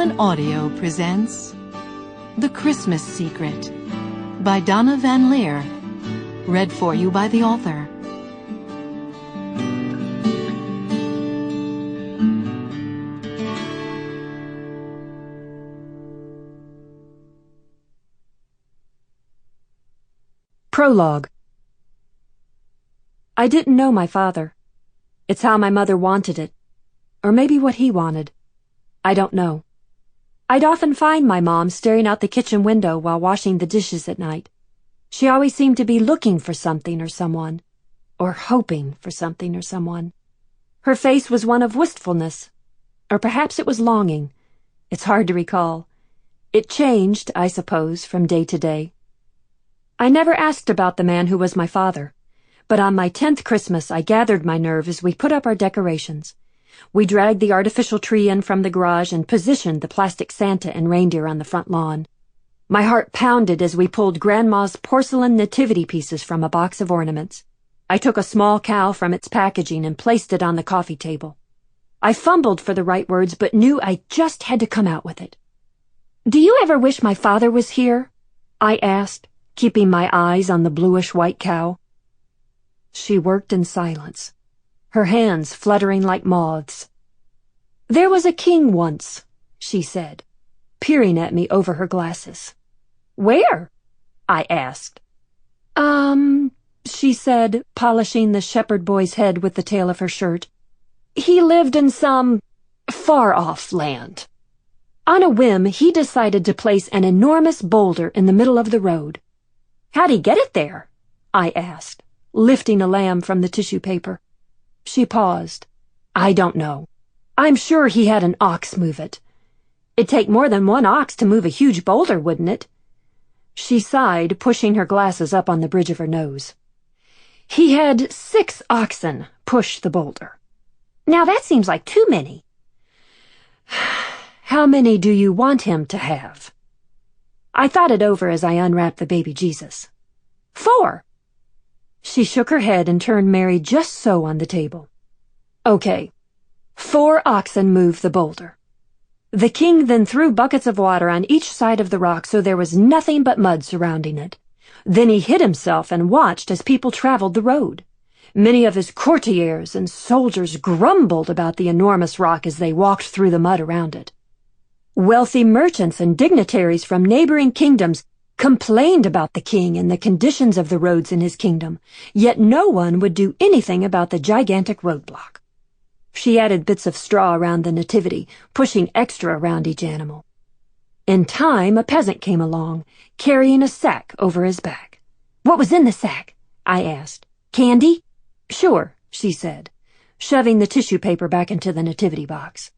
Macmillan Audio presents The Christmas Secret by Donna VanLiere, read for you by the author. Prologue. I didn't know my father. It's how my mother wanted it. Or maybe what he wanted. I don't know. I'd often find my mom staring out the kitchen window while washing the dishes at night. She always seemed to be looking for something or someone, or hoping for something or someone. Her face was one of wistfulness, or perhaps it was longing. It's hard to recall. It changed, I suppose, from day to day. I never asked about the man who was my father, but on my 10th Christmas I gathered my nerve as we put up our decorations. We dragged the artificial tree in from the garage and positioned the plastic Santa and reindeer on the front lawn. My heart pounded as we pulled Grandma's porcelain nativity pieces from a box of ornaments. I took a small cow from its packaging and placed it on the coffee table. I fumbled for the right words but knew I just had to come out with it. "Do you ever wish my father was here?" I asked, keeping my eyes on the bluish-white cow. She worked in silence, her hands fluttering like moths. "There was a king once," she said, peering at me over her glasses. "Where?" I asked. She said, polishing the shepherd boy's head with the tail of her shirt. "He lived in some far-off land. On a whim, he decided to place an enormous boulder in the middle of the road." "How'd he get it there?" I asked, lifting a lamb from the tissue paper. She paused. "I don't know. I'm sure he had an ox move it. It'd take more than one ox to move a huge boulder, wouldn't it?" She sighed, pushing her glasses up on the bridge of her nose. "He had 6 oxen push the boulder. Now that seems like too many." "How many do you want him to have?" I thought it over as I unwrapped the baby Jesus. 4. She shook her head and turned Mary just so on the table. "Okay, 4 oxen moved the boulder. The king then threw buckets of water on each side of the rock so there was nothing but mud surrounding it. Then he hid himself and watched as people traveled the road. Many of his courtiers and soldiers grumbled about the enormous rock as they walked through the mud around it. Wealthy merchants and dignitaries from neighboring kingdoms complained about the king and the conditions of the roads in his kingdom, yet no one would do anything about the gigantic roadblock." She added bits of straw around the nativity, pushing extra around each animal. In time, a peasant came along, carrying a sack over his back. "What was in the sack?" I asked. "Candy?" "Sure," she said, shoving the tissue paper back into the nativity box.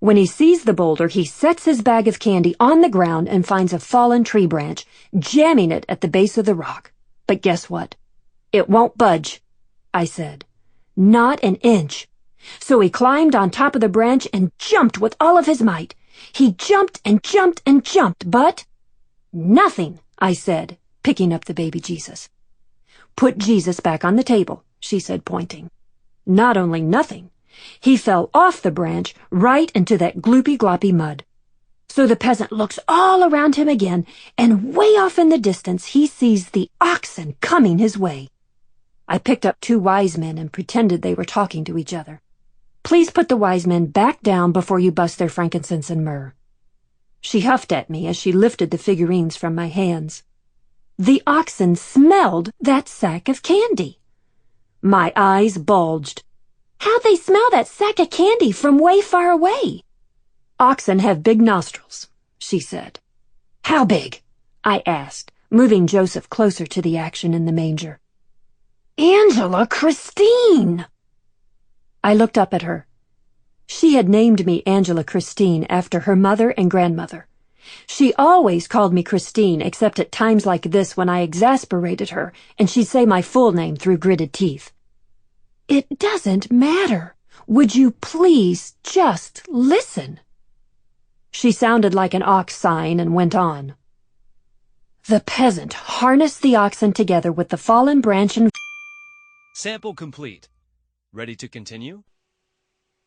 When he sees the boulder, he sets his bag of candy on the ground and finds a fallen tree branch, jamming it at the base of the rock. But guess what? "It won't budge," I said. "Not an inch." So he climbed on top of the branch and jumped with all of his might. He jumped and jumped and jumped, but nothing, I said, picking up the baby Jesus. "Put Jesus back on the table," she said, pointing. Not only nothing, he fell off the branch right into that gloopy-gloppy mud. So the peasant looks all around him again, and way off in the distance he sees the oxen coming his way. I picked up 2 wise men and pretended they were talking to each other. "Please put the wise men back down before you bust their frankincense and myrrh." She huffed at me as she lifted the figurines from my hands. The oxen smelled that sack of candy. My eyes bulged. "How'd they smell that sack of candy from way far away?" "Oxen have big nostrils," she said. "How big?" I asked, moving Joseph closer to the action in the manger. "Angela Christine!" I looked up at her. She had named me Angela Christine after her mother and grandmother. She always called me Christine, except at times like this when I exasperated her and she'd say my full name through gritted teeth. "It doesn't matter. Would you please just listen?" She sounded like an ox sighing and went on. "The peasant harnessed the oxen together with the fallen branch and..." Sample complete. Ready to continue?